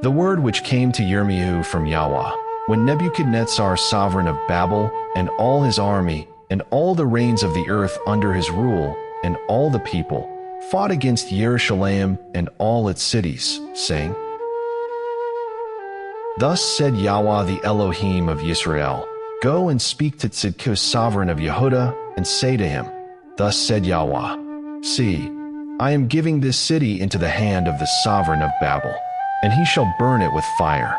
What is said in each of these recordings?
The word which came to Yirmiyahu from Yahweh, when Nebuchadnezzar, sovereign of Babel, and all his army, and all the reigns of the earth under his rule, and all the people, fought against Jerusalem and all its cities, saying, Thus said Yahweh the Elohim of Israel, Go and speak to Tzidkiah, sovereign of Yehudah, and say to him, Thus said Yahweh, See, I am giving this city into the hand of the sovereign of Babel, and he shall burn it with fire.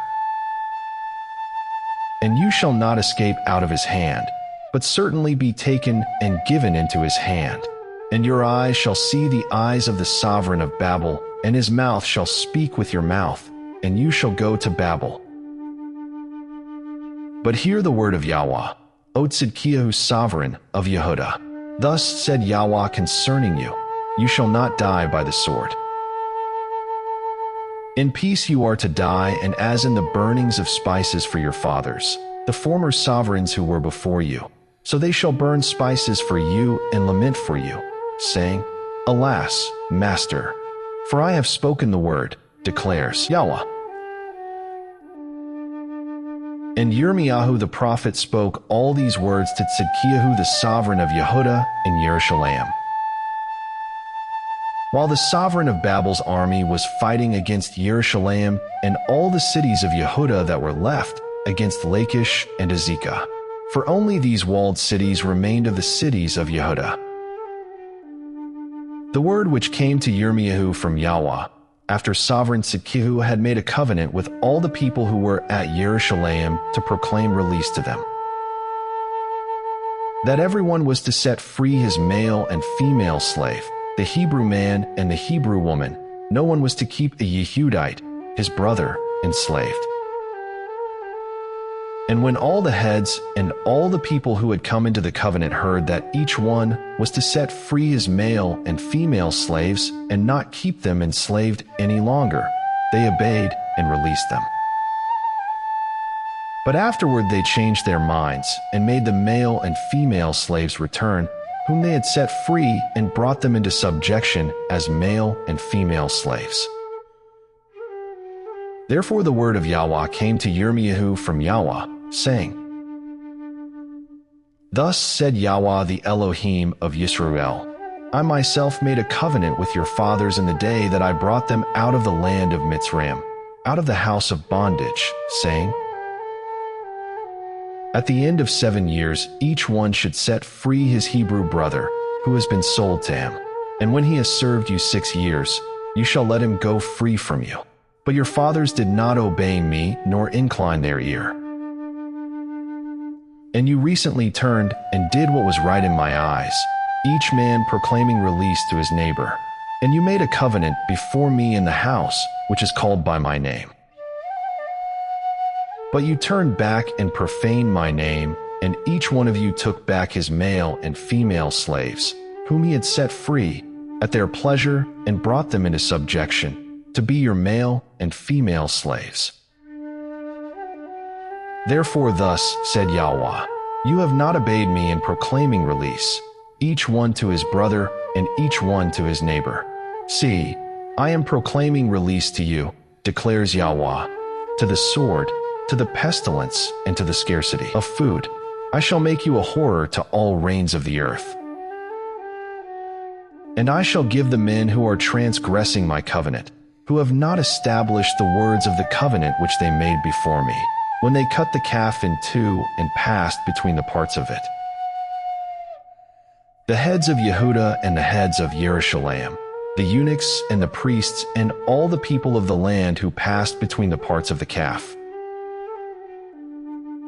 And you shall not escape out of his hand, but certainly be taken and given into his hand. And your eyes shall see the eyes of the sovereign of Babel, and his mouth shall speak with your mouth, and you shall go to Babel. But hear the word of Yahweh, O Tzidkiah, sovereign of Yehudah. Thus said Yahweh concerning you, You shall not die by the sword. In peace you are to die, and as in the burnings of spices for your fathers, the former sovereigns who were before you. So they shall burn spices for you and lament for you, saying, Alas, Master, for I have spoken the word, declares Yahweh. And Yirmiyahu the prophet spoke all these words to Tzidkiah the sovereign of Yehudah in Jerusalem. While the sovereign of Babel's army was fighting against Jerusalem and all the cities of Yehudah that were left, against Lachish and Azekah, for only these walled cities remained of the cities of Yehudah. The word which came to Yirmiyahu from Yahweh, after sovereign Tzidkiah had made a covenant with all the people who were at Jerusalem to proclaim release to them, that everyone was to set free his male and female slave, the Hebrew man and the Hebrew woman. No one was to keep a Yehudite, his brother, enslaved. And when all the heads and all the people who had come into the covenant heard that each one was to set free his male and female slaves and not keep them enslaved any longer, they obeyed and released them. But afterward they changed their minds and made the male and female slaves return, whom they had set free, and brought them into subjection as male and female slaves. Therefore the word of Yahweh came to Yirmiyahu from Yahweh, saying, Thus said Yahweh the Elohim of Israel, I myself made a covenant with your fathers in the day that I brought them out of the land of Mitzrayim, out of the house of bondage, saying, At the end of 7 years, each one should set free his Hebrew brother, who has been sold to him. And when he has served you 6 years, you shall let him go free from you. But your fathers did not obey me, nor incline their ear. And you recently turned and did what was right in my eyes, each man proclaiming release to his neighbor. And you made a covenant before me in the house, which is called by my name. But you turned back and profaned my name, and each one of you took back his male and female slaves, whom he had set free, at their pleasure, and brought them into subjection, to be your male and female slaves. Therefore thus said Yahweh, You have not obeyed me in proclaiming release, each one to his brother, and each one to his neighbor. See, I am proclaiming release to you, declares Yahweh, to the sword, to the pestilence, and to the scarcity of food. I shall make you a horror to all reigns of the earth. And I shall give the men who are transgressing my covenant, who have not established the words of the covenant which they made before me, when they cut the calf in two and passed between the parts of it, the heads of Yehudah and the heads of Jerusalem, the eunuchs and the priests and all the people of the land who passed between the parts of the calf.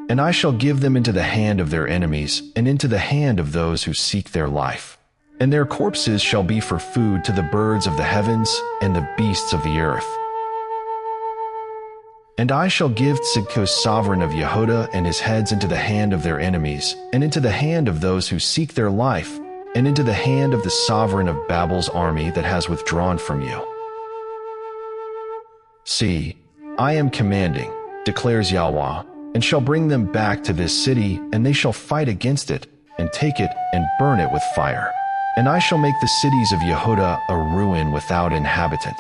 And I shall give them into the hand of their enemies and into the hand of those who seek their life. And their corpses shall be for food to the birds of the heavens and the beasts of the earth. And I shall give Tzidkiah, sovereign of Yehudah, and his heads into the hand of their enemies, and into the hand of those who seek their life, and into the hand of the sovereign of Babel's army that has withdrawn from you. See, I am commanding, declares Yahweh, and shall bring them back to this city, and they shall fight against it, and take it, and burn it with fire. And I shall make the cities of Yehudah a ruin without inhabitant.